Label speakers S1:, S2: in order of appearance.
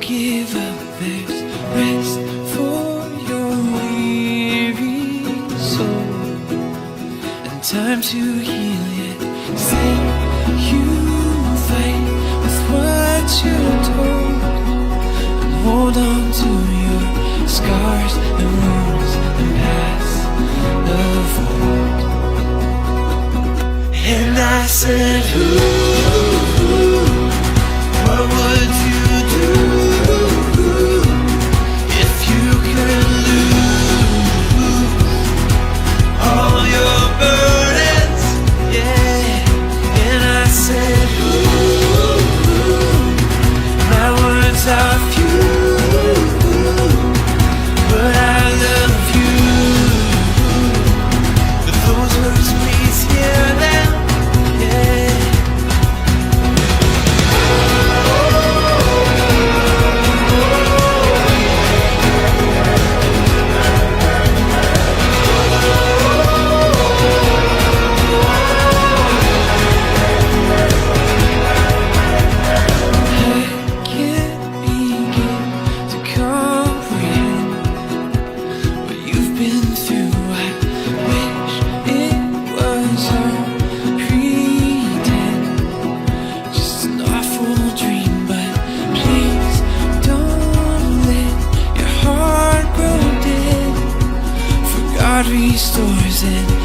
S1: give up, there's rest for your weary soul, and time to heal yet. Say you fight with what you're told, and hold on to your scars and wounds and past of old. And I said, what would you do if you could lose all your burdens? Yeah. And I said, my words are few, but I love you. But those words, please hear them. Yeah. God restores it.